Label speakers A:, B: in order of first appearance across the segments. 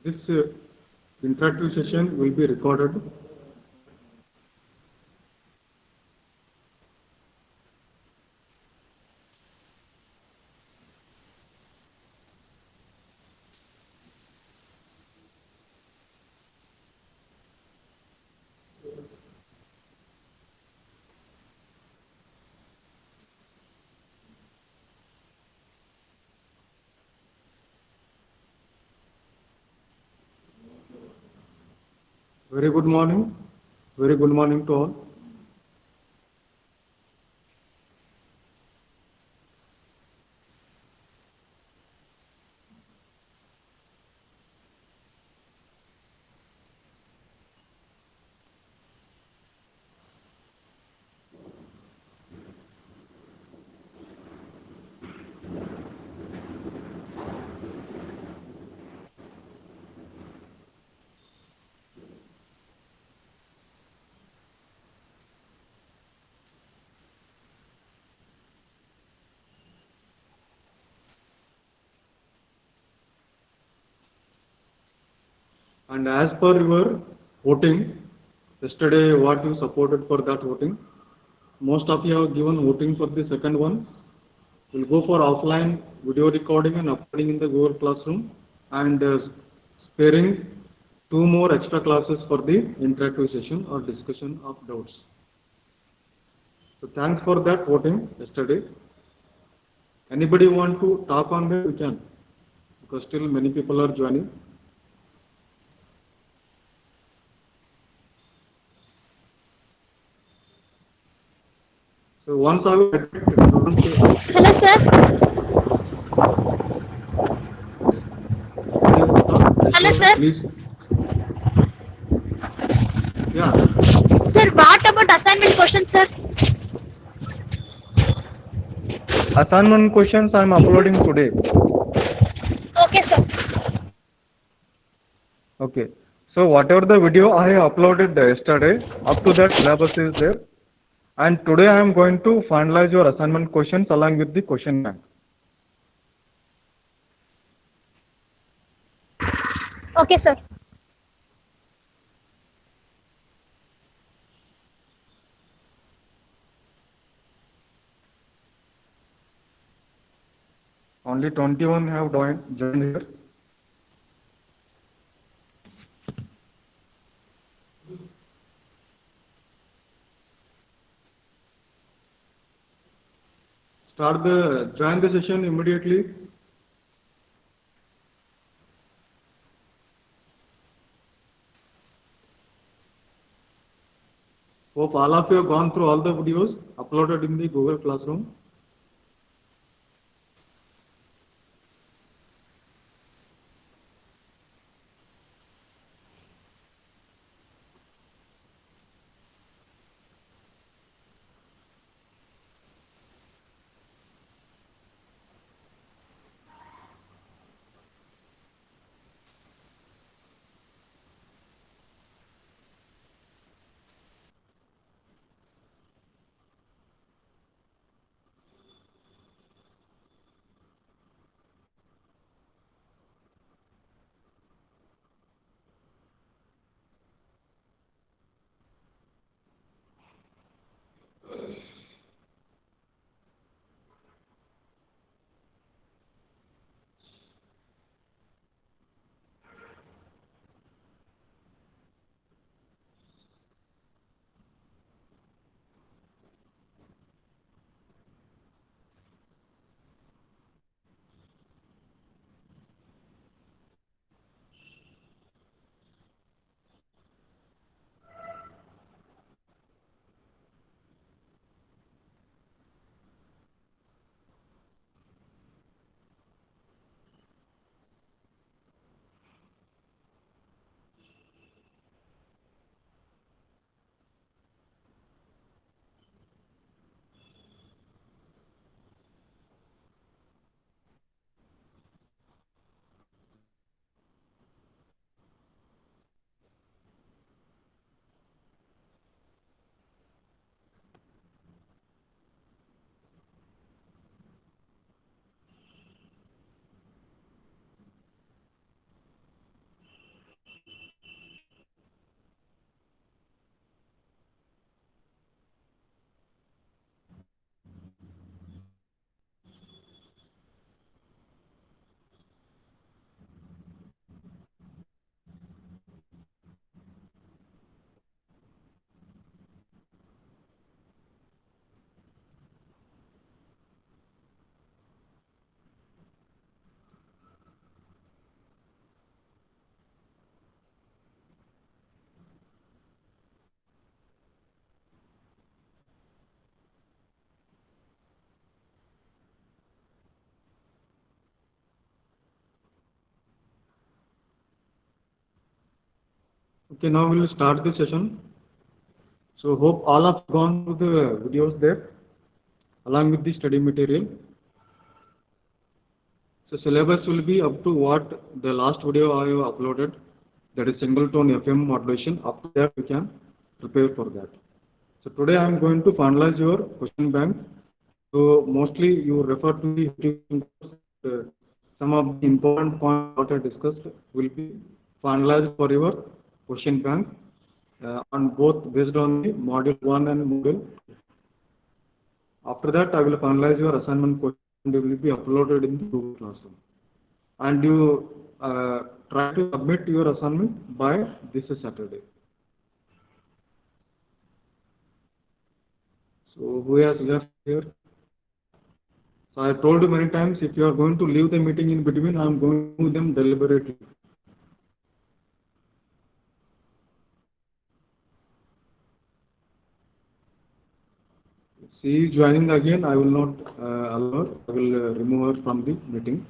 A: This interactive session will be recorded. Very good morning. Very good morning to all. And as per your voting, yesterday what you supported for that voting, most of you have given voting for the second one. We'll go for offline video recording and uploading in the Google Classroom and sparing 2 more extra classes for the interactive session or discussion of doubts. So thanks for that voting yesterday. Anybody want to talk on that? We can, because still many people are joining. So once I will
B: Hello, sir. Hello, sir.
A: please. Yeah.
B: Sir, what about assignment questions, sir?
A: Assignment questions I am uploading today.
B: Okay, sir.
A: Okay. So whatever the video I uploaded yesterday, up to that syllabus is there. And today I am going to finalize your assignment questions along with the question bank.
B: Okay, sir.
A: Only 21 have joined here. Join the session immediately. Hope all of you have gone through all the videos uploaded in the Google Classroom. Okay, now we will start the session. So hope all have gone through the videos there along with the study material. So syllabus will be up to what the last video I have uploaded, that is single tone FM modulation. After that we can prepare for that. So today I am going to finalize your question bank. So mostly you refer to the some of the important points what I discussed will be finalized for your question bank on both based on the module 1 and module 2. After that I will finalize your assignment question and they will be uploaded in the Google Classroom. And you try to submit your assignment by this Saturday. So who has left here? So I told you many times, if you are going to leave the meeting in between, I am going to move them deliberately. She is joining again. I will not allow her. I will remove her from the meeting.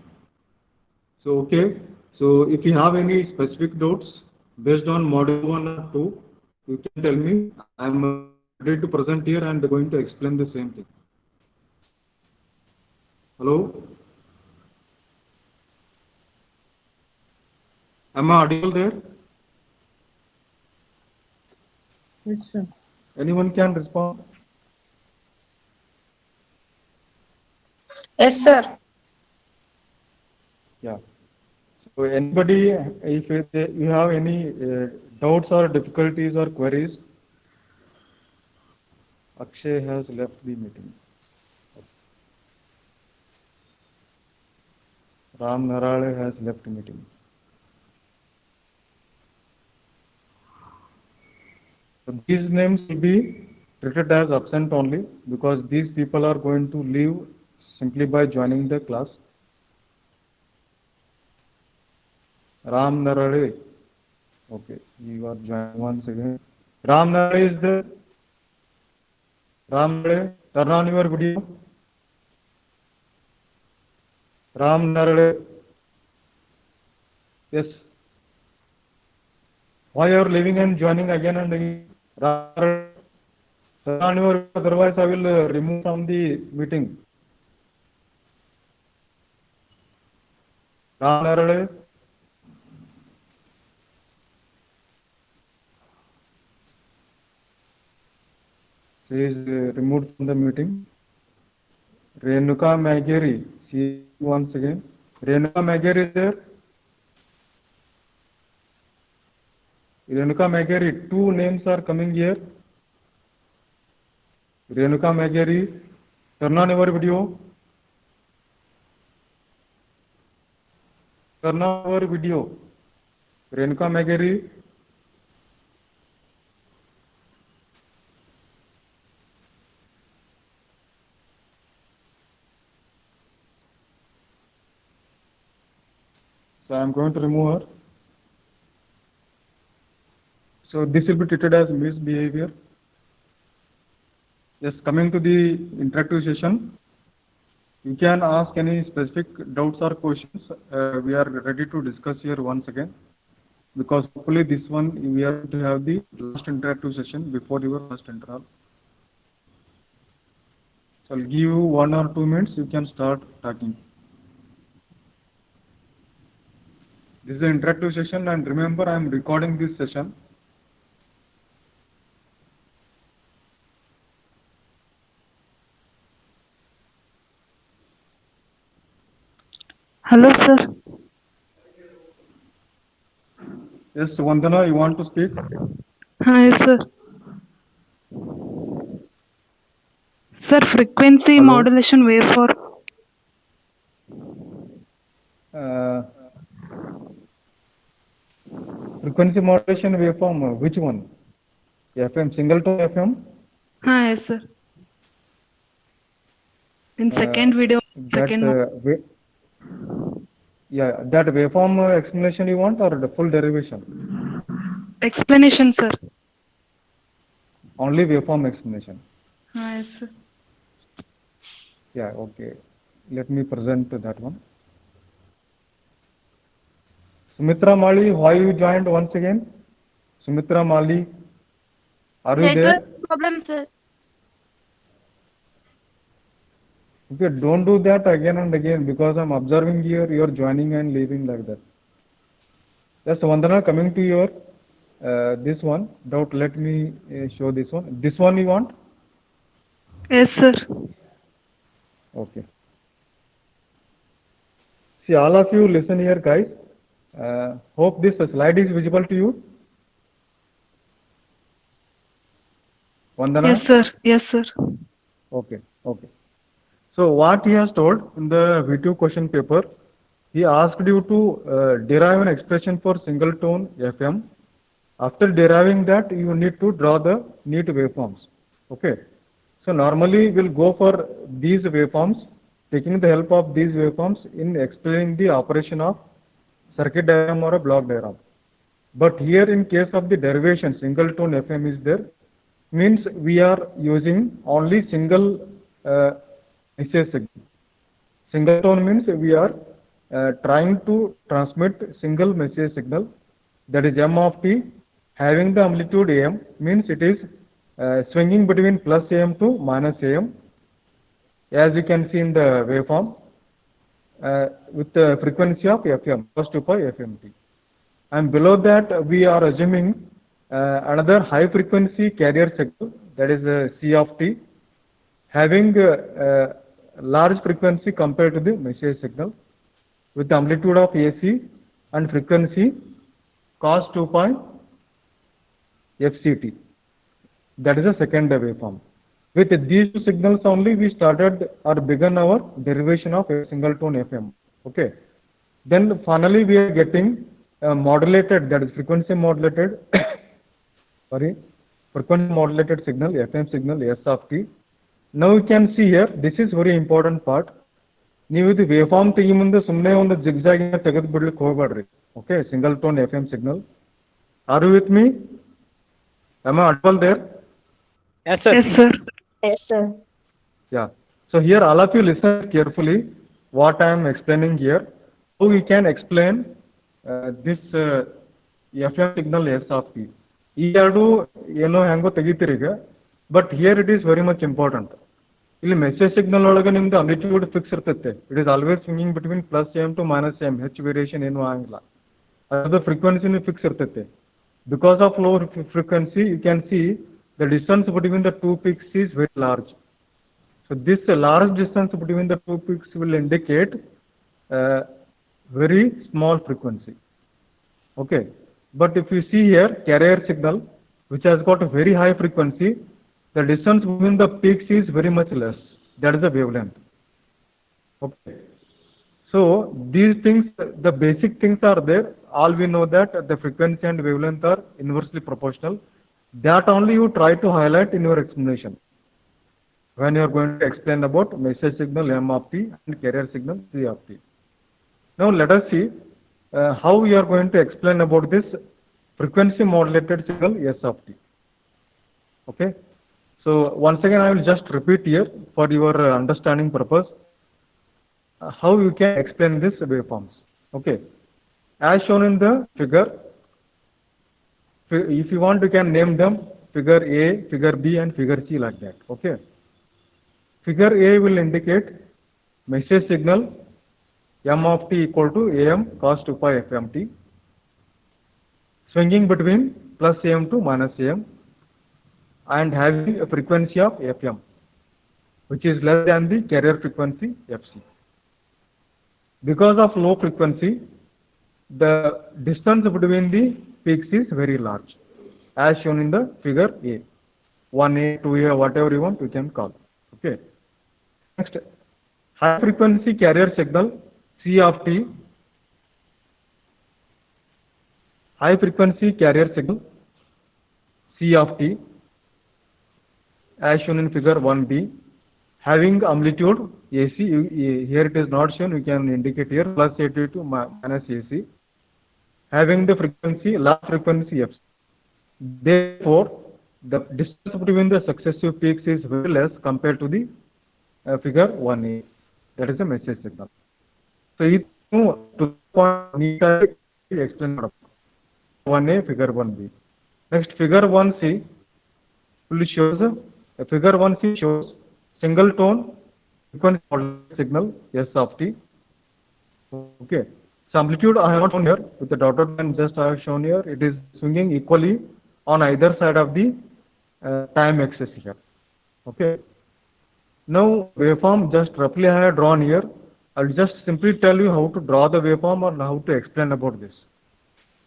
A: So okay. So if you have any specific doubts based on module 1 or 2, you can tell me. I am ready to present here and going to explain the same thing. Hello? Am I audible there?
C: Yes, sir.
A: Anyone can respond?
C: Yes, sir.
A: Yeah. So anybody, if you have any doubts or difficulties or queries, Akshay has left the meeting. Ram Narale has left the meeting. So these names will be treated as absent only because these people are going to leave simply by joining the class. Ram Narale. Okay, you are joining once again. Ram Narale is there. Ram Narale, turn on your video. Ram Narale. Yes. Why you are leaving and joining again and again? Ram Narale, turn on your video, otherwise I will remove from the meeting. Ram Narale. She is removed from the meeting. Renuka Mageri, see once again. Renuka Mageri is there. Renuka Mageri, two names are coming here. Renuka Mageri, turn on your video. Turn on your video. Renuka Mageri. So I am going to remove her. So this will be treated as misbehavior. Yes, coming to the interactive session, you can ask any specific doubts or questions. We are ready to discuss here once again, because hopefully this one we are to have the last interactive session before your first interval. So I'll give you 1 or 2 minutes. You can start talking. This is an interactive session, and remember I am recording this session.
D: Hello, sir.
A: Yes, Vandana, you want to speak?
D: Hi, sir. Sir, frequency
A: Hello?
D: modulation waveform.
A: Frequency modulation waveform, which one? FM, single tone FM?
D: Hi, yes, sir. In second video, second
A: that waveform explanation you want, or the full derivation?
D: explanation, sir.
A: Only waveform explanation.
D: Hi, yes, sir.
A: Yeah, okay. Let me present that one. Sumitra Mali, why you joined once again? Sumitra Mali, are you there?
E: Network problem, sir.
A: Okay, don't do that again and again because I'm observing here you're joining and leaving like that. Just Vandana coming to your this one. Doubt. Let me show this one. This one you want?
D: Yes, sir.
A: Okay. See, all of you listen here, guys. Hope this slide is visible to you. Vandana?
D: Yes, sir. Yes, sir.
A: Okay, okay. So what he has told in the V2 question paper, he asked you to derive an expression for single tone FM. After deriving that, you need to draw the neat waveforms. Okay. So normally we'll go for these waveforms, taking the help of these waveforms in explaining the operation of circuit diagram or a block diagram. But here in case of the derivation, single tone FM is there, means we are using only single message signal. Single tone means we are trying to transmit single message signal, that is M of t, having the amplitude AM, means it is swinging between plus AM to minus AM, as you can see in the waveform, with the frequency of FM, cos 2 pi FMT. And below that, we are assuming another high frequency carrier signal, that is C of t, having large frequency compared to the message signal, with the amplitude of AC and frequency cos 2 pi FCT. That is the second waveform. With these two signals only, we started or began our derivation of a single tone FM. Okay. Then finally, we are getting modulated, that is frequency modulated, sorry, frequency modulated signal, FM signal, S of t. Now you can see here, this is very important part. ನೀವು ಇದು ವೇವ್ಫಾರ್ಮ್ ತೆಗಿ ಮುಂದೆ ಸುಮ್ಮನೆ ಒಂದು zigzag ತೆಗೆದು ಬಿಡ್ಲಿಕ್ಕೆ ಹೋಗಬೇಡ್ರಿ. Okay, single tone FM signal. Are you with me? Am I audible there?
F: Yes, sir.
D: Yes, sir.
E: Yes, sir.
A: Yeah. So here all of you listen carefully what I am explaining here. How we can explain this FM signal S of t. ಈ ಎರಡು ಏನೋ ಹೆಂಗೋ ತೆಗಿತೀರಿ ಈಗ, but here it is very much important. ಇಲ್ಲಿ message signal ಒಳಗೆ ನಿಮ್ದು amplitude fix ಇರ್ತೈತೆ. It is always swinging between plus M to minus M, ಹೆಚ್ಚು ವೇರಿಯೇಷನ್ ಏನೂ ಆಗಿಲ್ಲ. ಅದು ಫ್ರೀಕ್ವೆನ್ಸಿನೂ ಫಿಕ್ಸ್ ಇರ್ತೈತೆ. Because of low frequency, you can see the distance between the two peaks is very large. So this large distance between the two peaks will indicate very small frequency. Okay. But if you see here, carrier signal, which has got a very high frequency, the distance between the peaks is very much less. That is the wavelength. Okay. So these things, the basic things are there. All we know that the frequency and wavelength are inversely proportional. That only you try to highlight in your explanation when you are going to explain about message signal M of t and carrier signal C of t. Now let us see how we are going to explain about this frequency modulated signal S of t. Okay. So once again I will just repeat here for your understanding purpose how you can explain this waveforms. Okay. As shown in the figure, if you want, you can name them figure A, figure B, and figure C like that. Okay. Figure A will indicate message signal M of t equal to AM cos 2 pi FMT, swinging between plus AM to minus AM, and having a frequency of FM, which is less than the carrier frequency FC. Because of low frequency, the distance between the peaks is very large, as shown in the figure A. 1A, 2A, whatever you want, you can call. Okay. Next, high frequency carrier signal C of t. High frequency carrier signal C of t, as shown in figure 1B, having amplitude AC, here it is not shown, you can indicate here plus 80 to minus AC, having the frequency, large frequency F. Therefore, the distance between the successive peaks is very less compared to the figure 1A, that is the message signal. So, to the point, need to explain 1A, figure 1B. Next, figure 1C will shows figure 1C shows single tone frequency modulated signal S of t. Okay. So amplitude I have not shown here with the dotted line, just I have shown here. It is swinging equally on either side of the time axis here. Okay. Now waveform just roughly I have drawn here. I'll just simply tell you how to draw the waveform or how to explain about this.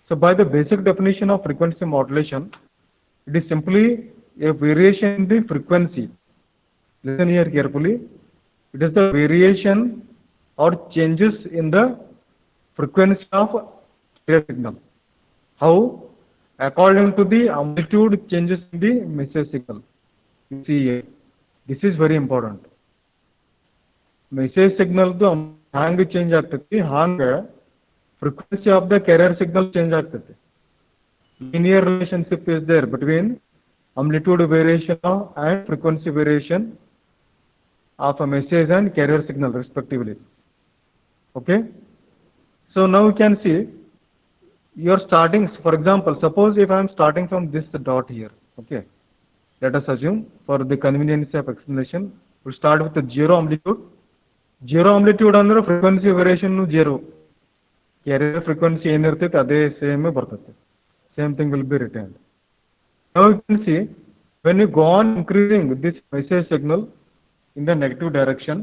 A: So by the basic definition of frequency modulation, it is simply a variation in the frequency. Listen here carefully. It is the variation or changes in the frequency of stereo signal. How? According to the amplitude changes in the message signal. You see here. This is very important. Message signal to hang change ಆಗ್ತೈತಿ, hang frequency of the carrier signal change ಆಗ್ತೈತಿ. Linear relationship is there between amplitude variation and frequency variation of a message and carrier signal respectively. Okay. So now you can see you are starting, for example, suppose if I am starting from this dot here. Okay. Let us assume for the convenience of explanation, we start with the zero amplitude. Zero amplitude under frequency variation zero. Carrier frequency ಏನಿರ್ತೈತೆ ಅದೇ same ಬರ್ತೈತೆ. Same thing will be retained. Now you can see when you go on increasing this message signal in the negative direction,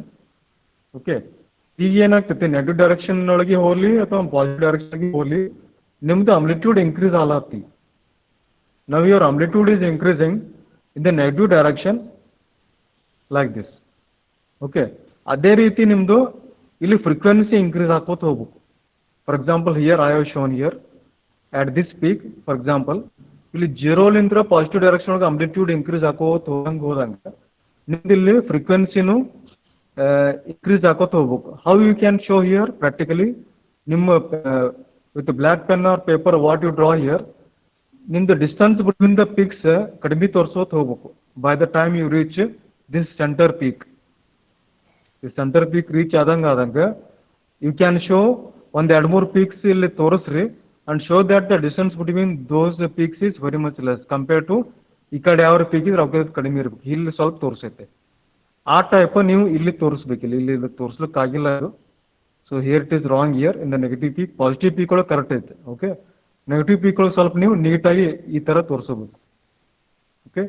A: okay, ಈಗ ಏನಾಗ್ತೈತೆ negative direction ಒಳಗೆ ಹೋಗ್ಲಿ ಅಥವಾ positive direction ಹೋಗ್ಲಿ ನಿಮ್ದು amplitude increase ಆಗತ್ತಿ. Now your amplitude is increasing in the negative direction like this. Okay. ಅದೇ ರೀತಿ ನಿಮ್ದು ಇಲ್ಲಿ frequency increase ಆಕೋತ ಹೋಗ್ಬೇಕು. For example, here I have shown here at this peak, for example, ಇಲ್ಲಿ 0 ಲಿಂದ ಪಾಸಿಟಿವ್ ಡೈರೆಕ್ಷನ್ ಒಳಗೆ amplitude increase ಆಕೋತ ಹೋದಂಗ ನಿಮ್ದು ಇಲ್ಲಿ frequencyನು increase ಆಕೋತ ಹೋಗ್ಬೇಕು. How you can show here practically? ನಿಮ್ಮ with the black pen or paper what you draw here, ನಿಮ್ದು distance between the peaks ಕಡಿಮೆ ತೋರಿಸೋತ ಹೋಗ್ಬೇಕು. By the time you reach this center peak, the center peak reach ಆದಂಗ you can show ಒಂದು 2-3 peaks ಇಲ್ಲಿ ತೋರಿಸ್ರಿ and show that the distance between those peaks is very much less compared to ಈ ಕಡೆ ಯಾವ peak ಇದ್ರೆ ಅವ್ರಿಗೆ ಕಡಿಮೆ ಇರಬೇಕು. ಇಲ್ಲಿ ಸ್ವಲ್ಪ ತೋರಿಸೈತೆ ಆ ಟೈಪ್ ನೀವು ಇಲ್ಲಿ ತೋರಿಸ್ಬೇಕಿಲ್ಲ, ಇಲ್ಲಿ ತೋರಿಸ್ಲಿಕ್ಕಾಗಿಲ್ಲ ಅದು. So here it is wrong here in the negative peak. Positive peak ಒಳಗೆ ಕರೆಕ್ಟ್ ಐತೆ. ಓಕೆ, ನೆಗೆಟಿವ್ ಪೀಕ್ ಒಳಗೆ ಸ್ವಲ್ಪ ನೀವು ನೀಟಾಗಿ ಈ ಥರ ತೋರಿಸಬೇಕು. Okay,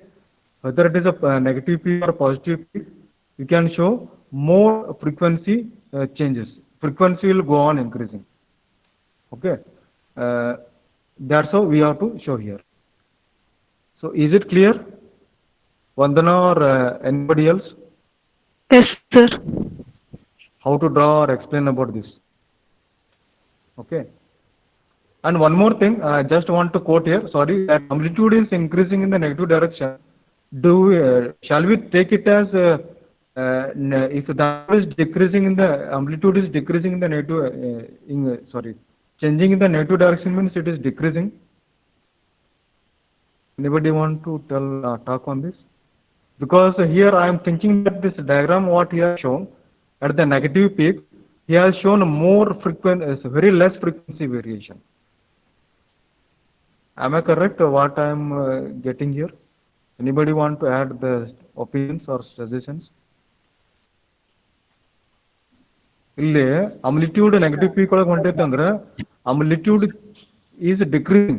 A: whether it is a negative peak or positive peak, you can show more frequency changes. Frequency will go on increasing. Okay, that's how we have to show here. So is it clear, Vandana or anybody else?
D: Yes, sir.
A: How to draw or explain about this? Okay, and one more thing, I just want to quote here. Sorry, that amplitude is increasing in the negative direction. Shall we take it as if that is decreasing in the amplitude is decreasing in the negative changing in the negative direction means it is decreasing? Anybody want to talk on this? Because here I am thinking that this diagram what he has shown at the negative peak, he has shown more very less frequency variation. Am I correct what I am getting here? Anybody want to add the opinions or suggestions? ಇಲ್ಲಿ amplitude negative peak ಒಳಗೆ ಹೊಂಟೈತೆ ಅಂದ್ರೆ amplitude is decreasing.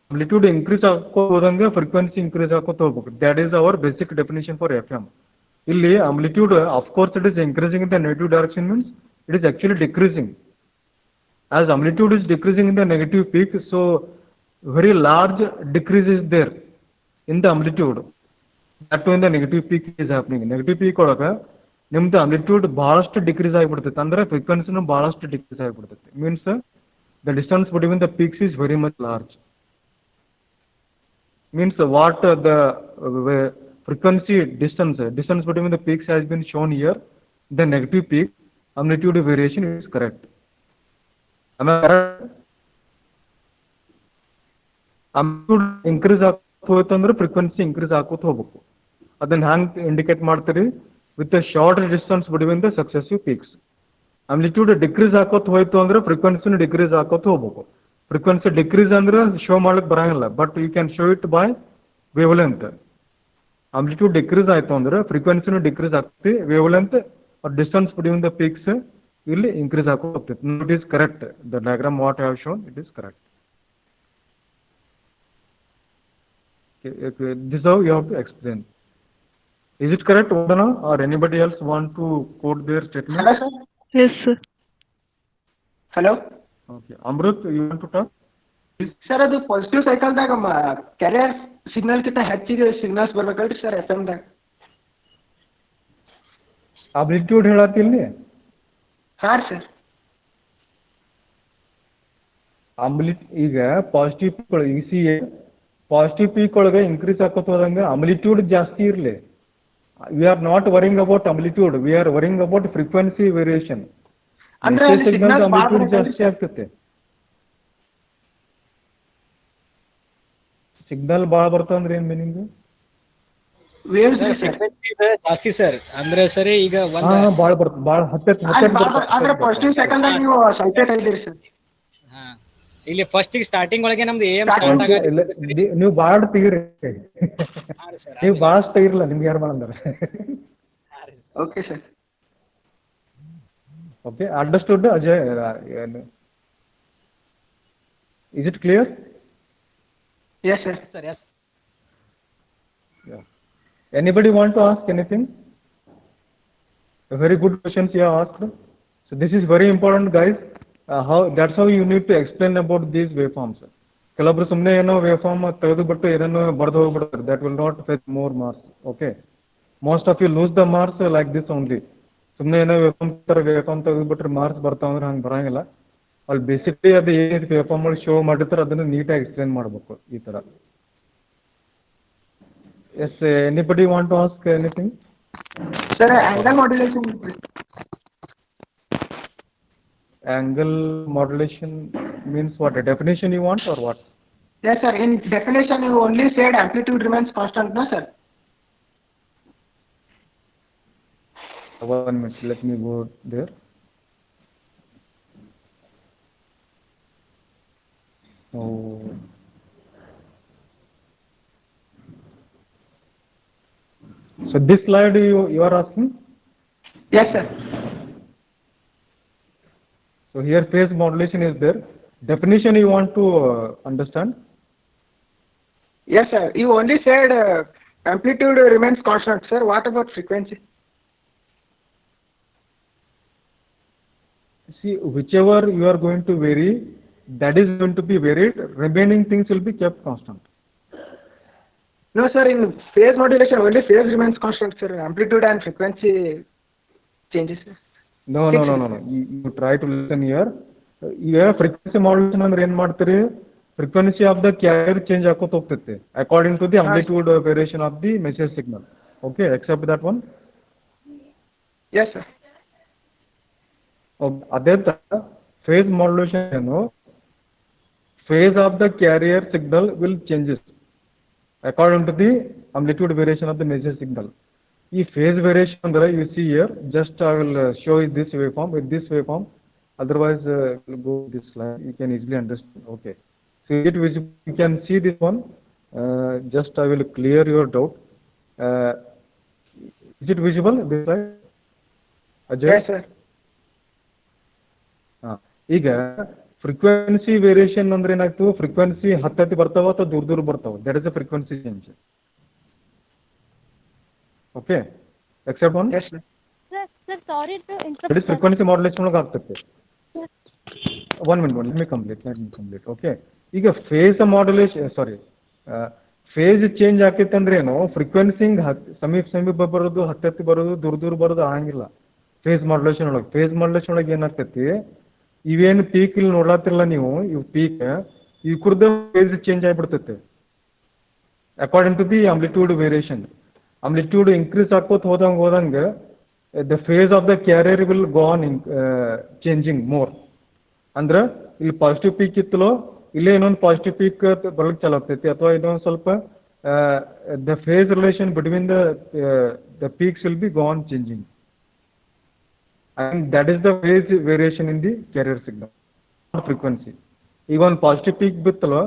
A: Amplitude increase ಆಕೋ ಹೋದಂಗೆ frequency increase ಆಕೋತ ಹೋಗ್ಬೇಕು. That is our basic definition for FM. ಇಲ್ಲಿ amplitude of course it is increasing in the negative direction means it is actually decreasing. As amplitude is decreasing in the negative peak, so very large decrease is there in the amplitude. That too in the negative peak is happening. Negative peak ಒಳಗೆ ನಿಮ್ದು amplitude ಬಹಳಷ್ಟು decrease ಆಗಿಬಿಡ್ತೈತೆ, ಅಂದ್ರೆ ಫ್ರೀಕ್ವೆನ್ಸಿನೂ ಬಹಳಷ್ಟು decrease ಆಗಿಬಿಡ್ತೈತೆ. Means the distance between the peaks is very much large. means what the frequency distance between the peaks has been shown here. The negative peak amplitude variation is correct. Am I correct? Amplitude increase ಆಗೋಯ್ತು ಅಂದ್ರೆ frequency increase ಆಗೋತ ಹೋಗ್ಬೇಕು. ಅದನ್ನ ಹ್ಯಾಂಗ್ indicate ಮಾಡ್ತೀರಿ? with a short distance between the successive peaks. Amplitude decrease ಆಕೋತ ಹೋಯ್ತು ಅಂದ್ರೆ frequency decrease ಆಕೋತ ಹೋಗ್ಬೇಕು. frequency decrease ಅಂದ್ರೆ show ಮಾಡ್ಲಿಕ್ಕೆ ಬರಂಗಿಲ್ಲ, but you can show it by wavelength. Amplitude decrease ಆಯ್ತು ಅಂದ್ರೆ frequency decrease ಆಗ್ತದೆ, wavelength or distance between the peaks will increase ಆಗ್ತಾ ಹೋಗ್ತದೆ. It is correct. The diagram what I have shown, it is correct. Okay, this is how you have to explain. Is it correct, Vandana, or anybody else want to quote their statement?
E: Hello, sir.
D: Yes, sir.
E: Hello.
A: Okay, Amrut, you want to talk?
E: Sir ಅದು positive ಸೈಕಲ್ದಾಗ carrier signal ಕಿಂತ ಹೆಚ್ಚಿಗೆ signals ಬರ್ಬೇಕಲ್ರಿ sir F ಎಮ್ದಾಗ?
A: Amplitude ಹೇಳತ್ತಿಲ್ಲಿ?
E: ಹಾಂ sir.
A: ಈಗ positive positive peak ಒಳಗೆ increase ಆಕೋತ ಹೋದಂಗೆ amplitude ಜಾಸ್ತಿ ಇರಲಿ. We are not worrying about amplitude, we are worrying about frequency variation.
E: ಅಂದ್ರೆ
A: ಸಿಗ್ನಲ್ ಆಂಪ್ಲಿಟ್ಯೂಡ್ ಜಾಸ್ತಿ ಆಗ್ತದೆ. ಸಿಗ್ನಲ್ ಭಾಳ ಬರ್ತಂದ್ರೆ ಏನ್ ಮೀನಿಂಗ್?
E: ವೇವ್ಸ್
F: ಜಾಸ್ತಿ ಸರ್ ಅಂದ್ರೆ ಸರಿ ಈಗ
A: ಭಾಳ ಬರ್ತದೆ, ಭಾಳ
E: ಆದ್ರೆ ಪಾಸಿಟಿವ್ ಸೈಕಲ್ದಾಗ ನೀವು ಸೈಕಲ್ ಇದ್ದೀರಿ ಸರ್.
F: ಇಲ್ಲಿ ಫಸ್ಟ್ ಸ್ಟಾರ್ಟಿಂಗ್ ಒಳಗೆ ನಮ್ದು ಏಮ್ ಸ್ಟಾರ್ಟ್ ಆಗತ್ತೆ.
A: ನೀವು ಭಾಳ ತೆಗೀರಿ, ನೀವು ಭಾಳಷ್ಟು ತೆಗಿರಲ್ಲ, ನಿಮ್ಗೆ ಯಾರು ಮಾಡಂದಾರ?
E: Okay sir.
A: Okay, understood, Ajay? Is it clear?
E: Yes, sir.
F: Sir yes.
A: Yeah. Anybody want to ask anything? A very good questions you have asked. So this is very important, guys. That's how you need to explain about these waveforms. ಕೆಲವೊಬ್ರು ಸುಮ್ಮನೆ ಏನೋ ವೇವ್ಫಾರ್ಮ್ ತೆಗೆದುಬಿಟ್ಟು ಏನೋ ಬರೆದು ಹೋಗ್ಬಿಡ್ತಾರೆ. That will not fetch more marks. Okay. Most of you lose the marks like this only. ಸುಮ್ಮನೆ ಏನೋ ವೇವ್ಫಾರ್ಮ್ ತೆಗೆದುಬಿಟ್ರೆ marks ಬರ್ತಾವ ಅಂದ್ರೆ ಹಂಗೆ ಬರಂಗಿಲ್ಲ. ಅಲ್ಲಿ ಬೇಸಿಕ್ಲಿ ಅದು ಏನು ವೇವ್ಫಾರ್ಮ್ ಅಲ್ಲಿ ಶೋ ಮಾಡಿರ್ತಾರೆ ಅದನ್ನು ನೀಟಾಗಿ ಎಕ್ಸ್ಪ್ಲೇನ್ ಮಾಡಬೇಕು ಈ ಥರ. Yes, anybody want to ask anything?
E: Sir, angle modulation.
A: Angle modulation means what? A definition you want or what?
E: Yes, sir. In definition, you only said amplitude remains constant, no, sir?
A: 1 minute, let me go there. Oh. So this slide you are asking?
E: Yes, sir.
A: So here phase modulation is there. Definition you want to understand?
E: Yes, sir. You only said amplitude remains constant, sir. What about frequency?
A: See, whichever you are going to vary, that is going to be varied. Remaining things will be kept constant.
E: No, sir. In phase modulation, only phase remains constant, sir. Amplitude and frequency changes, sir.
A: No. You try to listen here. Here frequency modulation ಅಂದ್ರೆ ಏನು ಮಾಡ್ತೀರಿ? Frequency of the carrier change ಆಕೋತ ಹೋಗ್ತೈತೆ according to the amplitude variation of the message signal. Okay, accept that one?
E: Yes, sir.
A: ಅದೇ ತರ phase modulation ಏನು? Phase of the carrier signal will changes according to the amplitude variation of the message signal. ಈ phase variation ಅಂದ್ರೆ you see here, just I will show you this waveform with this waveform. Otherwise, we'll go this slide. You can easily understand. Okay. So it visible. You can see this one. Just I will clear your doubt. Is it visible? This slide? Ajay?
E: Yes, sir.
A: ಈಗ frequency variation ಅಂದ್ರೆ ಏನಾಯ್ತು? Frequency ಹತ್ತತ್ತಿ ಬರ್ತಾವ ಅಥವಾ ದೂರ ಬರ್ತಾವ. That is a frequency change. Okay, accept one.
E: Yes, sir.
B: Sir, sorry to interrupt.
A: That is frequency modulation ಒಳಗೆ ಆಗ್ತೈತೆ. 1 minute, let me complete. Okay. ಈಗ ಫೇಸ್ ಮಾಡ್ಯುಲೇಷನ್, ಫೇಸ್ ಚೇಂಜ್ ಆಕೈತೆ ಅಂದ್ರೆ ಏನು? ಫ್ರೀಕ್ವೆನ್ಸಿ ಸಮೀಪ ಬರೋದು, ಹತ್ತತ್ತಿ ಬರೋದು, ದೂರ ಬರೋದು ಆಗಂಗಿಲ್ಲ ಫೇಸ್ ಮಾಡ್ಯುಲೇಷನ್ ಒಳಗೆ. ಫೇಸ್ ಮಾಡ್ಯುಲೇಷನ್ ಒಳಗೆ ಏನಾಗ್ತೈತಿ? ಇವೇನು ಪೀಕ್ ಇಲ್ಲಿ ನೋಡ್ಲಾತಿರಲ್ಲ ನೀವು, ಇವು ಪೀಕ್ ಈ ಕುರ್ದ ಫೇಸ್ ಚೇಂಜ್ ಆಗಿಬಿಡ್ತೈತೆ according to the amplitude variation. Amplitude increase ಆಕೋತ ಹೋದಂಗೆ the phase of the carrier will go on changing more. ಅಂದ್ರೆ ಇಲ್ಲಿ ಪಾಸಿಟಿವ್ ಪೀಕ್ ಇತ್ತಲೋ, ಇಲ್ಲೇ ಇನ್ನೊಂದು ಪಾಸಿಟಿವ್ ಪೀಕ್ ಬರಲಿಕ್ಕೆ ಚಾಲು ಆಗ್ತೈತಿ, ಅಥವಾ ಇನ್ನೊಂದು ಸ್ವಲ್ಪ the phase relation between the peaks will be go on changing, and that is the phase variation in the carrier signal, not frequency. ಈಗ ಒಂದು ಪಾಸಿಟಿವ್ ಪೀಕ್ ಬಿತ್ತಲ್ವ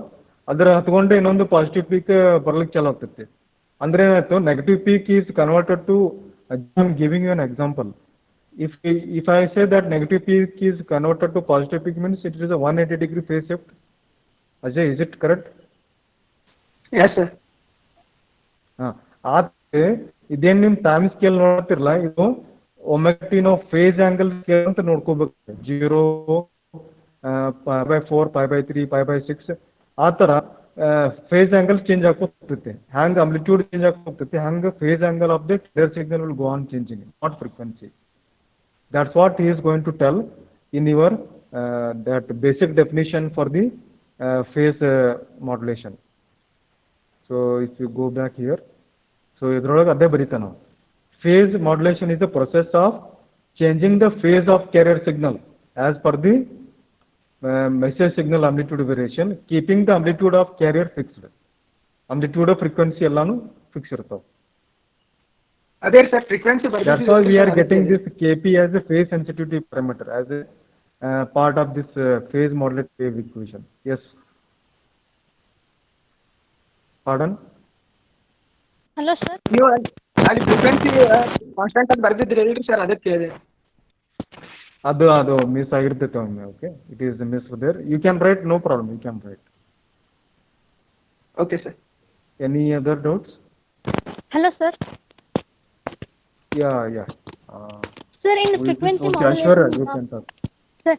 A: ಅದರ ಹತ್ಕೊಂಡು ಇನ್ನೊಂದು ಪಾಸಿಟಿವ್ ಪೀಕ್ ಬರ್ಲಿಕ್ಕೆ ಚಾಲು ಆಗ್ತೈತಿ. ಅಂದ್ರೆ ಏನಾಯ್ತು, negative peak is converted to, I am giving you an example. If I say that negative peak is converted to positive peak means it is a 180-degree phase shift. Ajay, is it correct?
E: Yes sir.
A: ಆದ್ರೆ ಇದೇನು ನಿಮ್ಮ time scale ನೋಡ್ತಿರಲ್ಲ, ಇದು omega T ನಾವು phase angle scale ಅಂತ ನೋಡ್ಕೋಬೇಕು. 0, π/4, π/3, π/6 ಆ ಥರ phase angle change ಆಗ್ಕೋತೈತಿ. ಹ್ಯಾಂಗ ಅಂಪ್ಲಿಟ್ಯೂಡ್ ಚೇಂಜ್ ಆಗ್ಕೋತೈತಿ, ಹಂಗೆ phase angle of the clear signal will go on changing, not frequency. That's what he is going to tell in your that basic definition for the phase modulation. So if you go back here, so idrolaga adde barita now. Phase modulation is the process of changing the phase of carrier signal as per the message signal amplitude variation, keeping the amplitude of carrier fixed. Amplitude of frequency ellanu fix irtav.
E: ಅದೇ sir frequency
A: That's why we are getting this Kp as a phase sensitivity parameter as a part of this phase modulated wave equation. Yes. Pardon?
B: Hello, sir.
E: ನೀವು ಅಲ್ಲಿ frequency constant ಅಂತ ಬರ್ದಿದ್ರಿ ಹೇಳ್ರಿ sir, ಅದಕ್ಕೆ ಕೇಳಿದೆ.
A: ಅದು miss ಆಗಿರ್ತೈತೆ ಒಮ್ಮೆ. Okay, it is miss there. You can write, no problem, you can write.
E: Okay sir.
A: Any other doubts?
B: Hello, sir.
A: Yeah.
B: Sir, in frequency
A: okay, sure,
B: modulation.
A: you can talk.
B: Sir,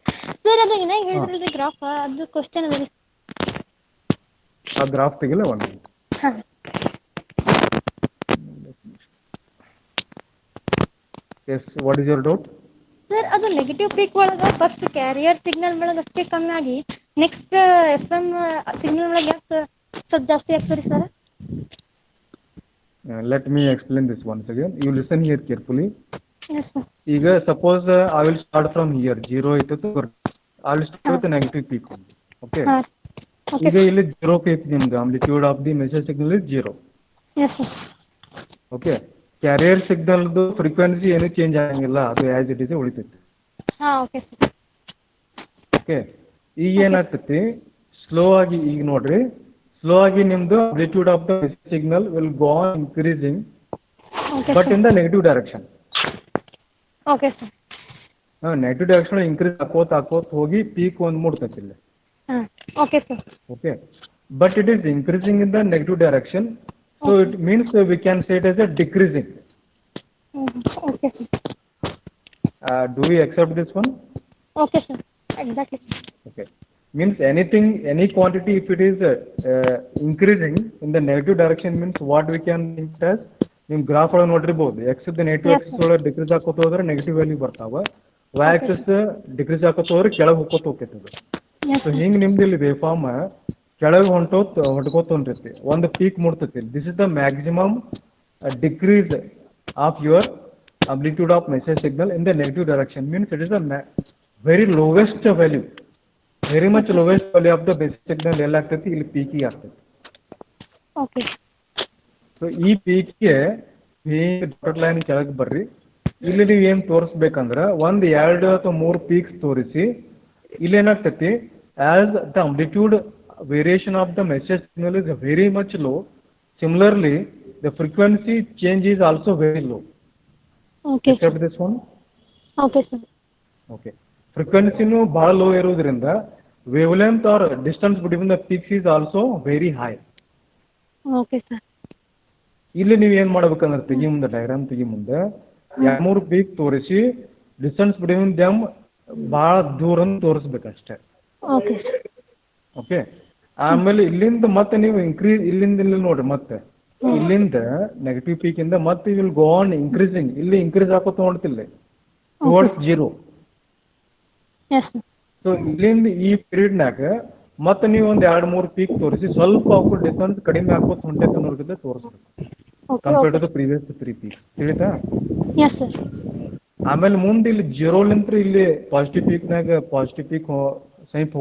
B: ಅದು ಏನಾಗ ಹೇಳಿದ್ರಲ್ರಿ graph, ಅದು question ಅದ ರೀ.
A: ಆ graph ತೆಗಿಲ್ಲ ಒಂದು.
B: ಹಾ.
A: Yes, what is your doubt?
B: Sir, ಅದು negative peak ಒಳಗ ಫಸ್ಟ್ ಕ್ಯಾರಿಯರ್ ಸಿಗ್ನಲ್ ಒಳಗ ಅಷ್ಟೇ ಕಮ್ಮಿ ಆಗಿ ನೆಕ್ಸ್ಟ್ FM ಸಿಗ್ನಲ್ ಒಳಗ ಯಾಕೆ ಸ್ವಲ್ಪ ಜಾಸ್ತಿ ಆಗ್ತದೆ sir?
A: Let me explain this once again. You listen here carefully.
B: Yes, sir.
A: ಈಗ suppose I will start from here, 0 ಇತ್ತು, I will start with a negative peak. Okay.
B: Okay.
A: ಈಗ ಇಲ್ಲಿ 0 peak ನಿಮ್ದು amplitude of the message signal is 0.
B: Yes, sir.
A: Okay. Carrier signal frequency ಏನು change ಆಗಂಗಿಲ್ಲ, ಅದು as it is ಉಳಿತೈತಿ.
B: ಹಾ, okay sir.
A: Okay, ಈಗ ಏನಾಗ್ತೈತಿ, ಸ್ಲೋ ಆಗಿ ಈಗ ನೋಡ್ರಿ, ಸ್ಲೋ ಆಗಿ ನಿಮ್ದು amplitude of the signal will go on increasing, but in the negative direction.
B: Okay sir.
A: Negative direction increase ಹಾಕೋತ ಹೋಗಿ ಪೀಕ್ ಒಂದು ಮುಟ್ತೈತಿ ಇಲ್ಲಿ.
B: ಹಾ, okay sir.
A: Okay, but it is increasing in the negative direction, so it means we can say it as a decreasing.
B: Okay sir.
A: Do we accept this one?
B: Okay sir, exactly.
A: Okay, means anything, any quantity, if it is increasing in the negative direction, means what we can think as, ನಿಮ್ graph ಒಳಗೆ ನೋಡಿರ್ಬೋದು, X negative excess ಒಳಗೆ decrease ಹಾಕೋತ ಹೋದ್ರೆ negative value ಬರ್ತಾವ, Y access decrease ಹಾಕೋತ ಹೋದ್ರೆ ಕೆಳಗೆ ಹೋಗ್ಕೋತ ಹೋಗ್ತೈತಿ ಅದು. So ಹಿಂಗೆ ನಿಮ್ದು ಇಲ್ಲಿ ವೇವ್ ಫಾರ್ಮ್ ಕೆಳಗೆ ಹೊಂಟ್ಕೋತ ಹೊಂಟೈತಿ, ಒಂದು ಪೀಕ್ ಮುಟ್ತೈತಿ. This is the maximum decrease of your amplitude of message signal in the negative direction, means it is a very lowest value, very much lowest value of the basic signal ಎಲ್ಲ ಆಗ್ತೈತಿ, ಇಲ್ಲಿ ಪೀಕಿಗೆ ಆಗ್ತೈತಿ.
B: Okay.
A: So ಈ ಪೀಕ್ಗೆ dotted line ಕೆಳಗೆ ಬರ್ರಿ. ಇಲ್ಲಿ ನೀವು ಏನು ತೋರಿಸ್ಬೇಕಂದ್ರೆ 1, 2 ಅಥವಾ 3 ಪೀಕ್ಸ್ ತೋರಿಸಿ. ಇಲ್ಲಿ ಏನಾಗ್ತೈತಿ, as the amplitude variation of the message signal is very much low, similarly the frequency change is also very low.
B: Okay
A: Accept this one?
B: Okay sir.
A: Okay. ಫ್ರೀಕ್ವೆನ್ಸಿನೂ ಭಾಳ ಲೋ ಇರೋದ್ರಿಂದ wavelength or distance between the peaks is also very high.
B: Okay sir.
A: ಇಲ್ಲಿ ನೀವು ಏನು ಮಾಡ್ಬೇಕಂದ್ರೆ ತೆಗಿ ಮುಂದೆ diagram ತೆಗಿ ಮುಂದೆ 2-3 ಪೀಕ್ ತೋರಿಸಿ ಡಿಸ್ಟೆನ್ಸ್ ಬಿಟ್ವೀನ್ ದಮ್ ಭಾಳ ದೂರ ತೋರಿಸ್ಬೇಕಷ್ಟೇ.
B: Okay sir.
A: ಓಕೆ, ಆಮೇಲೆ ಇಲ್ಲಿಂದ ಮತ್ತೆ ನೀವು ಇನ್ಕ್ರೀಸ್, ಇಲ್ಲಿಂದ ಇಲ್ಲಿ ನೋಡ್ರಿ, ಮತ್ತೆ ಇಲ್ಲಿಂದ ನೆಗೆಟಿವ್ ಪೀಕ್ ಇಂದ ಮತ್ತೆ ವಿಲ್ ಗೋ ಆನ್ ಇನ್ಕ್ರೀಸಿಂಗ್, ಇಲ್ಲಿ ಇನ್ಕ್ರೀಸ್ ಹಾಕೋತ ಹೊಂಟಿಲ್ಲ ಟುವರ್ಡ್ಸ್ 0.
B: Yes sir.
A: ಸೊ ಇಲ್ಲಿಂದ ಈ ಪೀರಿಯಡ್ನಾಗ ಮತ್ತೆ ನೀವು ಒಂದು 2-3 ಪೀಕ್ ತೋರಿಸಿ ಸ್ವಲ್ಪ ಅವಕ್ಕೂ ಡಿಸ್ಟೆನ್ಸ್ ಕಡಿಮೆ ಹಾಕೋತ ಹೊಂಟೈತೆ ಅನ್ನೋದಕ್ಕೆ ತೋರಿಸ್ಬೇಕು, compared to the previous 3 peak. ತಿಳಿತಾ?
B: Yes sir.
A: ಆಮೇಲೆ ಮುಂದೆ ಇಲ್ಲಿ 0 ಇಲ್ಲಿ ಪಾಸಿಟಿವ್ ಪೀಕ್ನಾಗ ಪಾಸಿಟಿವ್ ಪೀಕ್ ಸೈಪ್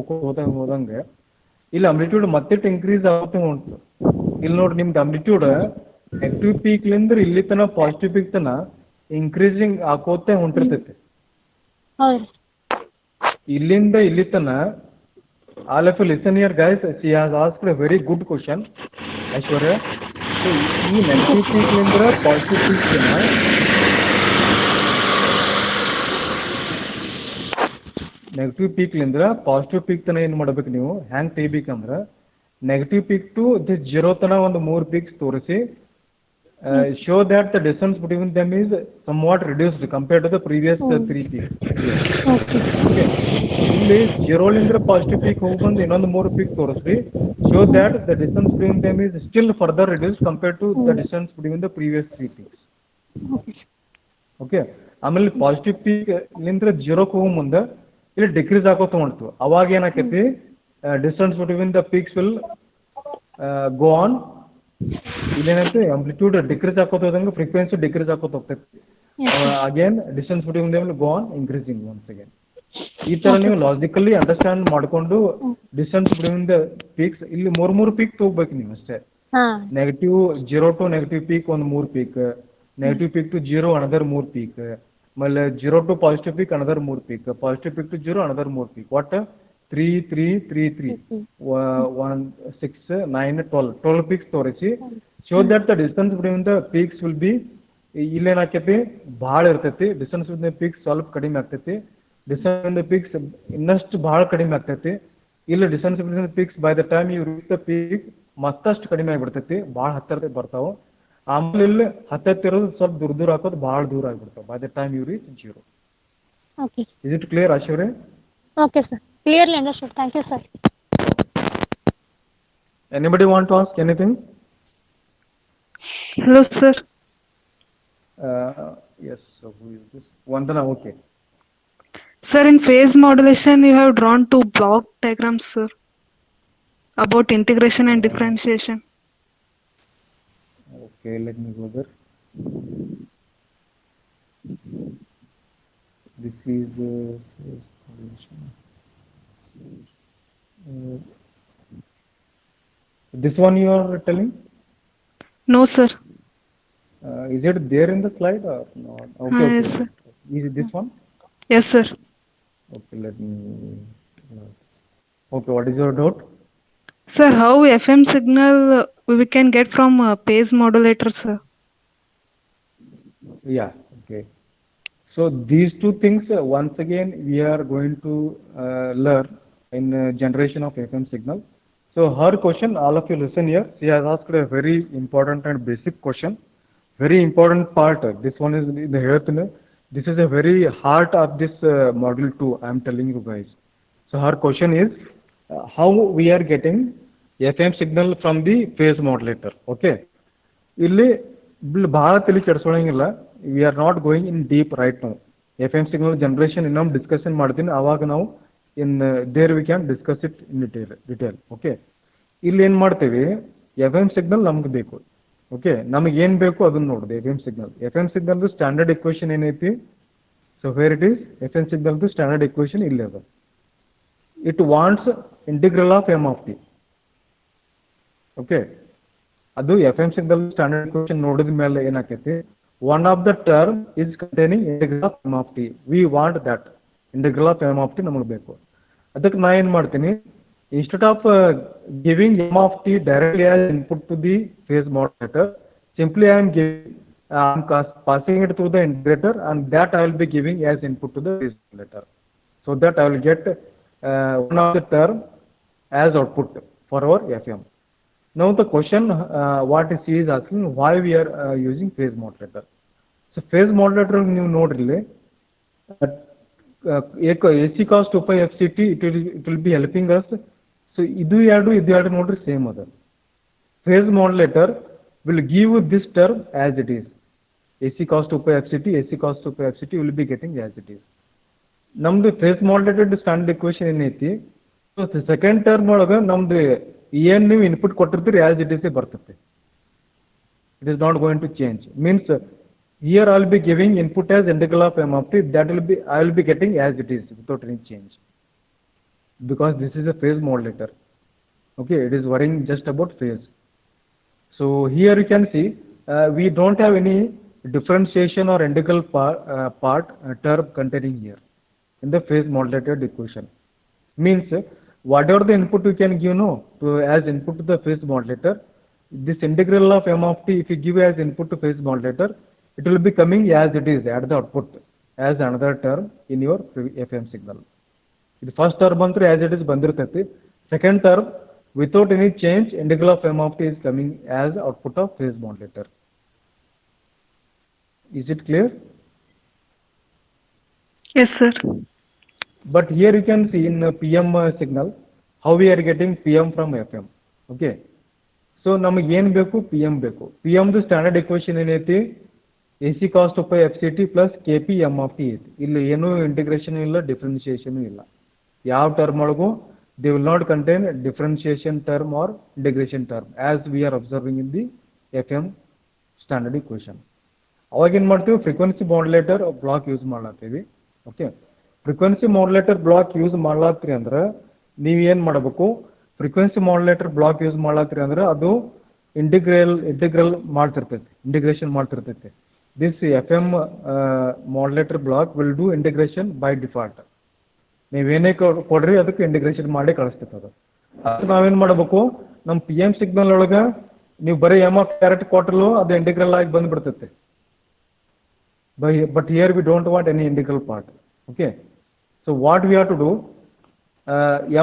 A: ಹೋದಂಗೆ ಇಲ್ಲಿ ಅಂಪ್ಲಿಟ್ಯೂಡ್ ಮತ್ತೆ ಇನ್ಕ್ರೀಸ್ ಆಗುತ್ತೆ ಹೊಂಟು. ಇಲ್ಲಿ ನೋಡ್ರಿ, ನಿಮ್ದು ಅಂಪ್ಲಿಟ್ಯೂಡ್ ನೆಗೆಟಿವ್ ಪೀಕ್ಲಿಂದ ಇಲ್ಲಿ ತನ ಪಾಸಿಟಿವ್ ಪೀಕ್ ತನ ಇನ್ಕ್ರೀಸಿಂಗ್ ಹಾಕೋತೆ ಹೊಂಟಿರ್ತೈತಿ.
B: ಹೌದು.
A: ಇಲ್ಲಿಂದ ಇಲ್ಲಿ ತನ All of you listen here, guys. She has asked a very good question, Aishwarya. So, ಈ ನೆಗೆಟಿವ್ ಪೀಕ್ಲಿಂದ ಪಾಸಿಟಿವ್ ಪೀಕ್ನ ನೆಗೆಟಿವ್ ಪೀಕ್ಲಿಂದ ಪಾಸಿಟಿವ್ ಪೀಕ್ ತನ ಏನು ಮಾಡ್ಬೇಕು ನೀವು ಹ್ಯಾಂಗ್ ತೆಗಿಬೇಕಂದ್ರೆ negative peak to this zero ತನ ಒಂದು 3 ಪೀಕ್ಸ್ ತೋರಿಸಿ show that the distance between them is somewhat reduced compared to the previous 3 peaks.
B: Okay.
A: Okay. ಇಲ್ಲಿ ಜೀರೋಲಿಂದ ಪಾಸಿಟಿವ್ ಪೀಕ್ ಹೋಗಿ ಬಂದು ಇನ್ನೊಂದು 3 ಪೀಕ್ ತೋರಿಸ್ರಿ. Show that the distance between them is still further reduce compared to the distance between the previous 3 peaks.
B: Okay.
A: Okay, ಆಮೇಲೆ positive peak ಲಿಂದ ಜೀರೋಕ್ಕೆ ಹೋಗಿ ಮುಂದೆ ಇಲ್ಲಿ ಡಿಕ್ರೀಸ್ ಆಗೋತ ಹೊಂಟು. ಅವಾಗ ಏನಾಕೈತಿ distance between the peaks will go on. ಇಲ್ಲೇನೈತಿ ಆಂಪ್ಲಿಟ್ಯೂಡ್ ಡಿಕ್ರೀಸ್ ಆಕೋತ ಹೋದಂಗೆ ಫ್ರೀಕ್ವೆನ್ಸಿ ಡಿಕ್ರೀಸ್ ಆಕೋತ ಹೋಗ್ತೈತಿ. Again distance between them will go on increasing once again. ಈ ತರ ನೀವು ಲಾಜಿಕಲಿ ಅಂಡರ್ಸ್ಟ್ಯಾಂಡ್ ಮಾಡ್ಕೊಂಡು ಡಿಸ್ಟೆನ್ಸ್ ಬಿಟ್ವೀನ್ ದ ಪೀಕ್ಸ್ ಇಲ್ಲಿ 3 ಪೀಕ್ ತಗೋಬೇಕು ನೀವು ಅಷ್ಟೇ. Negative zero to negative peak ಒಂದು 3 peak, negative peak to zero another 3 peak, ಆಮೇಲೆ zero to positive peak another 3 peak, positive peak to zero another 3 peak. ಒಟ್ಟು 3 3 3 3 1 6 9 12 peaks ತೋರಿಸಿ. Show that the distance between the peaks will be ಇಲ್ಲೇನಾಕೈತಿ ಭಾಳ ಇರ್ತೈತಿ. Distance between the peaks ಸ್ವಲ್ಪ ಕಡಿಮೆ ಆಗ್ತೈತಿ. Distance between the peaks ಇನ್ನಷ್ಟು ಭಾಳ ಕಡಿಮೆ ಆಗ್ತೈತಿ. ಇಲ್ಲಿ distance between the peaks by the time you reach the peak ಮತ್ತಷ್ಟು ಕಡಿಮೆ ಆಗಿಬಿಡ್ತೈತಿ, ಭಾಳ ಹತ್ತಿರ ಬರ್ತಾವೆ. ಆಮೇಲೆ ಇಲ್ಲಿ ಹತ್ತಿರೋದು ಸ್ವಲ್ಪ ದೂರ ಹಾಕೋದು ಭಾಳ ದೂರ ಆಗಿಬಿಡ್ತಾವೆ by the time you reach zero.
B: Okay.
A: Is it clear ಆಶಿವ್ರೆ?
B: Okay, sir. Clearly understood. Thank you, sir.
A: Anybody want to ask anything?
D: Hello, sir.
A: Yes. So who is this? Vandana. Okay.
D: Sir, in phase modulation, you have drawn 2 block diagrams, sir, about integration and differentiation.
A: Okay. Let me go there. This is phase modulation. This one you are telling?
D: No, sir.
A: Is it there in the slide or not? Okay.
D: Yes, sir.
A: Is it this one?
D: Yes, sir.
A: Okay. Let me. Okay. What is your doubt?
D: Sir, how FM signal we can get from phase modulator, sir?
A: Yeah. Okay. So these two things once again we are going to learn in generation of FM signal. So her question, all of you listen here. She has asked a very important and basic question. Very important part. This one is in the health. This is a very heart of this module 2. I am telling you guys. So her question is how we are getting FM signal from the phase modulator. Okay. ಇಲ್ಲಿ ಭಾಳ ತಲೆ ಕೆಡಿಸ್ಕೊಳ್ಳಂಗಿಲ್ಲ. We are not going in deep right now. FM signal generation ಇನ್ನೊಂದು discussion ಮಾಡ್ತೀನಿ. ಆವಾಗ ನಾವು there we can discuss it in detail. Okay. ಇಲ್ಲಿ ಏನು ಮಾಡ್ತೀವಿ, FM signal ನಮ್ಗೆ ಬೇಕು. ಓಕೆ, ನಮಗೆ ಏನು ಬೇಕು ಅದನ್ನ ನೋಡಿದೆ. FM signal ಸ್ಟ್ಯಾಂಡರ್ಡ್ ಇಕ್ವೇಶನ್ ಏನೈತಿ? So where it is FM signal standard equation ಇಲ್ಲಿ ಅದ. It wants integral of M of T. Okay, ಅದು FM signal ಸ್ಟ್ಯಾಂಡರ್ಡ್ ಇಕ್ವೇಶನ್ ನೋಡಿದ ಮೇಲೆ ಏನಾಕೈತಿ, one of the term is containing integral of m of t. We want that integral of m of t ನಮಗೆ ಬೇಕು. ಅದಕ್ಕೆ ನಾ ಏನು ಮಾಡ್ತೀನಿ, instead of giving m of t directly as input to the phase modulator, simply I am passing it through the integrator, and that I will be giving as input to the phase modulator, so that I will get one of the term as output for our FM. Now the question what she is asking, why we are using phase modulator. So phase modulator ನೀವು ನೋಡ್ರಿ, AC cos 2pi FCT it will be helping us. So ಇದು ಎರಡು ನೋಡ್ರಿ same ಅದ. Phase modulator will give this term as it is. AC cos 2pi FCT, AC cos 2pi FCT will be getting as it is. ನಮ್ದು phase modulated standard equation ಏನೈತಿ, so second term ಒಳಗೆ ನಮ್ದು ಏನು ನೀವು input ಕೊಟ್ಟಿರ್ತೀರಿ as it is ಬರ್ತೈತೆ. It is not going to change. Means here I will be giving input as integral of m of t. That will be I will be getting as it is without any change, because this is a phase modulator. Okay, it is worrying just about phase. So here you can see we don't have any differentiation or integral term containing here in the phase modulated equation. Means whatever the input you can give no to as input to the phase modulator, this integral of m of t if you give as input to phase modulator, it will be coming as it is at the output as another term in your FM signal. The first term antru as it is bandirtati. Second term without any change integral of m of t is coming as output of phase modulator. Is it clear?
D: Yes, sir.
A: But here you can see in PM signal how we are getting PM from FM. Okay. So ನಮಗೆ ಏನು ಬೇಕು PM ಬೇಕು. PM ದು standard equation ಏನೈತಿ AC cos 2pi FCT plus KP M of T ಐತಿ. ಇಲ್ಲಿ ಏನು integration ಇಲ್ಲ ಡಿಫರೆನ್ಷಿಯೇಷನ್ ಇಲ್ಲ. ಯಾವ ಟರ್ಮ್ ಒಳಗೂ they will not contain differentiation term or integration term as we are observing in the FM standard equation. ಅವಾಗ ಏನು ಮಾಡ್ತೀವಿ ಫ್ರೀಕ್ವೆನ್ಸಿ ಮಾಡ್ಯುಲೇಟರ್ ಬ್ಲಾಕ್ ಯೂಸ್ ಮಾಡ್ಲಾತೀವಿ. Okay, frequency modulator block use ಮಾಡ್ಲಾತ್ರಿ ಅಂದ್ರೆ ನೀವು ಏನು ಮಾಡಬೇಕು, ಫ್ರೀಕ್ವೆನ್ಸಿ ಮಾಡ್ಯುಲೇಟರ್ ಬ್ಲಾಕ್ ಯೂಸ್ ಮಾಡ್ಲಾತ್ರಿ ಅಂದ್ರೆ ಅದು ಇಂಟಿಗ್ರಲ್ ಮಾಡ್ತಿರ್ತೈತಿ, ಇಂಟಿಗ್ರೇಷನ್ ಮಾಡ್ತಿರ್ತೈತಿ. This FM modulator block will do integration by default. ನೀವೇನೇ ಕೊಡ್ರಿ ಅದಕ್ಕೆ ಇಂಟಿಗ್ರೇಷನ್ ಮಾಡಿ ಕಳಿಸ್ತೈತೆ ಅದು. ಅದು ನಾವೇನು ಮಾಡಬೇಕು, ನಮ್ಮ PM ಸಿಗ್ನಲ್ ಒಳಗೆ ನೀವು ಬರೀ ಎಮ್ ಆಫ್ ಕ್ಯಾರೆಟ್ ಕೊಟ್ಟಲು ಅದು ಇಂಟಿಗ್ರಲ್ ಆಗಿ ಬಂದ್ಬಿಡ್ತೈತೆ. But here we don't want any integral part. Okay, so what we have to do,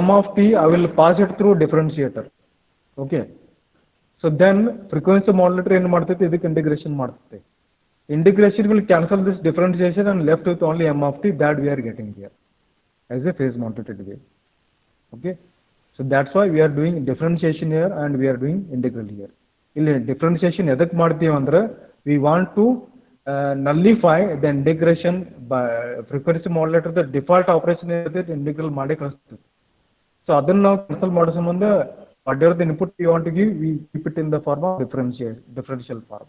A: m of t I will pass it through differentiator. Okay, so then frequency modulator ಏನು ಮಾಡ್ತೈತೆ ಇದಕ್ಕೆ integration ಮಾಡ್ತೈತೆ. Integration will cancel this differentiation and left with only m of t that we are getting here as a phase modulated wave. Okay, so that's why we are doing differentiation here and we are doing integral here. ಇಲ್ಲಿ differentiation ಎದಕ್ಕೆ ಮಾಡ್ತೀವಿ ಅಂದ್ರೆ we want to nullify the integration by frequency modulator. The default operation is integral ಮಾಡಿ ಕಳಿಸ್ತದೆ. So ಅದನ್ನು ನಾವು cancel ಮಾಡೋ ಸಂಬಂಧ whatever the input we want to give, we keep it in the form of differential form.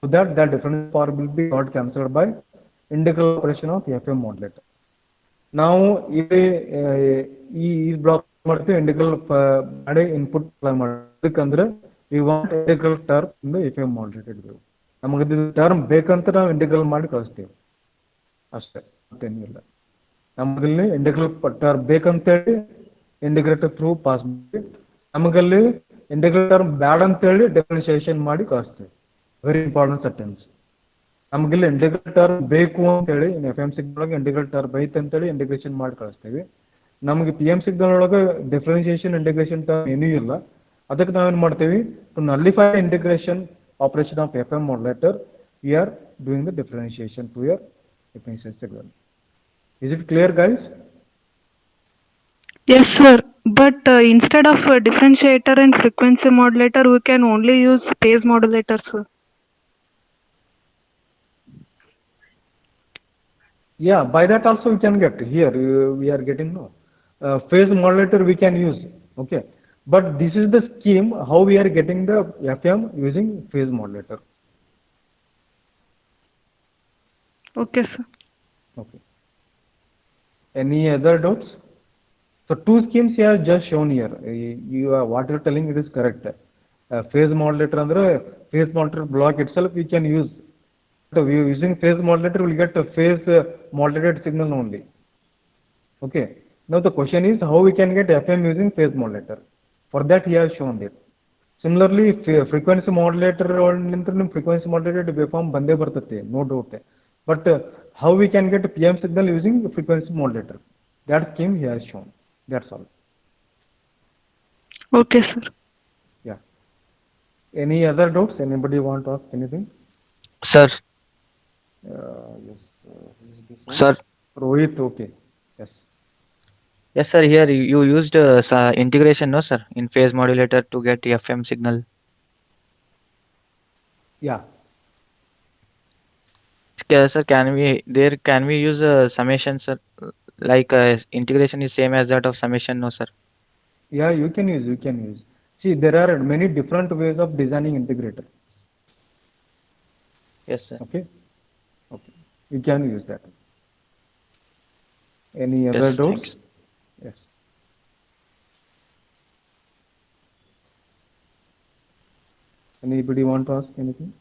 A: So that differential form will be not cancelled by integral operation of FM modulator. ನಾವು ಈ block ಮಾಡ್ತೀವಿ integral ಮಾಡಿ input apply ಮಾಡೋದಕ್ಕಂದ್ರೆ we want integral term in the FM modulated wave. ನಮಗೆ ಇದು term ಬೇಕಂತ ನಾವು integral ಮಾಡಿ ಕಳಿಸ್ತೀವಿ ಅಷ್ಟೇ, ಮತ್ತೇನಿಲ್ಲ. ನಮಗಲ್ಲಿ ಇಂಟಿಗ್ರಲ್ ಟರ್ಮ್ ಬೇಕಂತೇಳಿ ಇಂಟಿಗ್ರೇಟರ್ ಥ್ರೂ ಪಾಸ್ ಮಾಡಿ, ನಮಗಲ್ಲಿ ಇಂಟಿಗ್ರಲ್ ಟರ್ಮ್ ಬ್ಯಾಡ್ ಅಂತೇಳಿ ಡಿಫರೆನ್ಷಿಯೇಷನ್ ಮಾಡಿ ಕಳಿಸ್ತೀವಿ. Very important sentence. ನಮಗಿಲ್ಲಿ ಇಂಟಿಗ್ರಲ್ ಟರ್ಮ್ ಬೇಕು ಅಂತೇಳಿ FM ಸಿಗ್ನಲ್ ಒಳಗೆ ಇಂಟಿಗ್ರಲ್ ಟರ್ಮ್ ಐತೆ ಅಂತೇಳಿ ಇಂಟಿಗ್ರೇಷನ್ ಮಾಡಿ ಕಳಿಸ್ತೀವಿ. ನಮಗೆ PM ಸಿಗ್ನಲ್ ಒಳಗೆ ಡಿಫರೆನ್ಷಿಯೇಷನ್ ಇಂಟಿಗ್ರೇಷನ್ ಟರ್ಮ್ ಏನೂ ಇಲ್ಲ. ಅದಕ್ಕೆ ನಾವೇನು ಮಾಡ್ತೀವಿ, to nullify integration operation of FM modulator, we are doing the differentiation to your differential signal. Is it clear, guys?
D: Yes, sir. But instead of differentiator and frequency modulator, we can only use phase modulator, sir.
A: Yeah, by that also we can get. Here we are getting no phase modulator we can use. Okay, but this is the scheme how we are getting the FM using phase modulator.
D: Okay, sir.
A: Okay. Any other doubts? So two schemes here just shown here. You are what you are telling it is correct. Phase modulator under phase modulator block itself we can use. So we are using phase modulator, we will get a phase modulated signal only. Okay. Now the question is how we can get FM using phase modulator. For that he has shown it. Similarly, frequency modulator frequency modulated waveform bande bartate, no doubt. But how we can get PM signal using frequency modulator? That scheme he has shown. That's all.
D: Okay, sir.
A: Yeah. Any other doubts? Anybody want to ask anything?
G: Sir,
A: Yes.
G: sir,
A: Rohit, okay. Yes.
G: yes, sir. Here you used integration, no, sir, in phase modulator to get FM signal.
A: Yeah.
G: Sir, can we use summation, sir? Like integration is same as that of summation, no, sir?
A: Yeah, you can use. See, there are many different ways of designing integrator.
G: Yes, sir.
A: Okay. Okay. You can use that. Any other
G: Yes,
A: doubts?
G: thanks.
A: Yes. Anybody want to ask anything?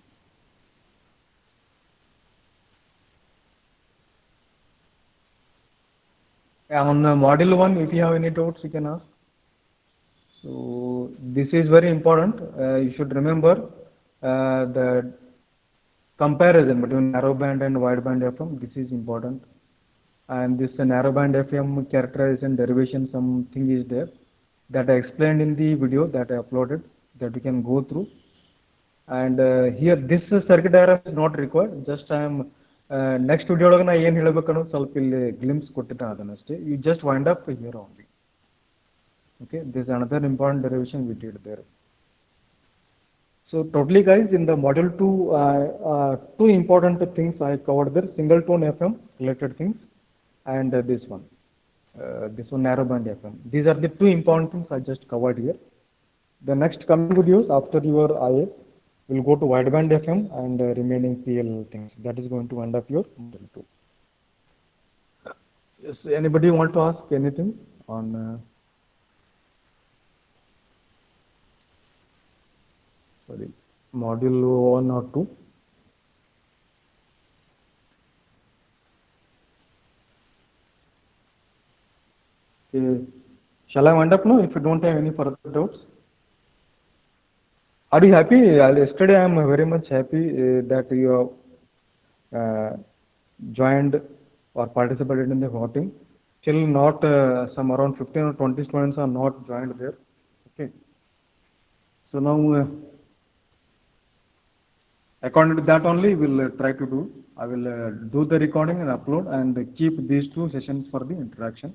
A: On module 1, if you have any doubts, you can ask. So this is very important. You should remember the comparison between narrowband and wideband FM. This is important. And this narrowband FM characterization derivation, something is there that I explained in the video that I uploaded, that you can go through. And here this circuit diagram is not required. Just I am next video ಒಳಗೆ ನಾ ಏನು ಹೇಳಬೇಕನ್ನೋ ಸ್ವಲ್ಪ ಇಲ್ಲಿ glimpse ಕೊಟ್ಟಿದ್ದೆ ಅದನ್ನಷ್ಟೇ. You just wind up here only. Okay, this is another important derivation we did there. So totally guys, in the module 2, two important things I covered there: single tone FM related things, and this one narrowband FM. These are the two important things I just covered here. The next coming videos after your IA will go to wideband FM and remaining PL things. That is going to end up your module 2. Yes, anybody want to ask anything on? Sorry, module 1 or 2? Okay. Shall I wind up now if you don't have any further doubts? Are you happy? Yesterday I am very much happy that you have joined or participated in the voting. Still not some around 15 or 20 students are not joined there. Okay. So now according to that only we'll try to do. I will do the recording and upload and keep these two sessions for the interaction.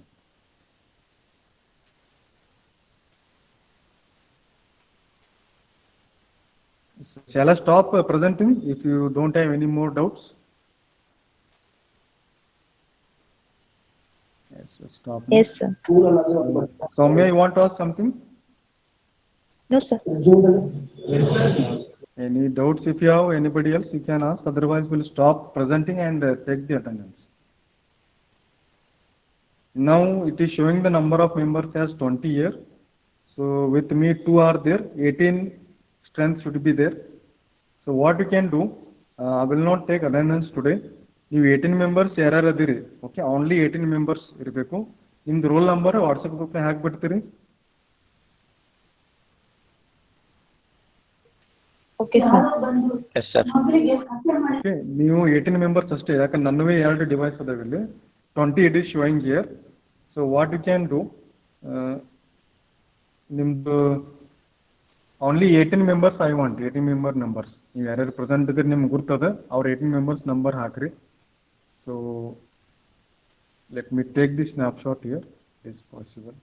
A: Shall I stop presenting if you don't have any more doubts? Yes, stop.
C: Yes, sir.
A: Soumya, you want to ask something?
C: No, sir.
A: Any doubts? If you have anybody else, you can ask. Otherwise, we'll stop presenting and take the attendance. Now it is showing the number of members as 20 here. So with me 2 are there. 18 strength should be there. So what you can do, I will not take attendance today. You 18 members ಯಾರ್ಯಾರು ಅದಿರಿ, okay, only 18 members ಇರಬೇಕು. ನಿಮ್ದು roll number WhatsApp group ನ ಹಾಕ್ಬಿಡ್ತೀರಿ.
C: Okay, sir.
G: Yes, sir.
A: Okay, ನೀವು 18 members ಅಷ್ಟೇ, ಯಾಕಂದ್ರೆ ನನ್ನವೇ 2 device ಅದಾವ ಇಲ್ಲಿ. 20 it is showing here. So what you can do, ನಿಮ್ದು only 18 members I want, 18 member numbers. ನೀವು ಯಾರ್ಯಾರು ಪ್ರೆಸೆಂಟ್ ಇದ್ರೆ ನಿಮ್ಗೆ ಗುರ್ತದ, ಅವ್ರ 18 members ನಂಬರ್ ಹಾಕ್ರಿ. So let me take this snapshot here, if possible.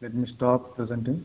A: Let me stop presenting.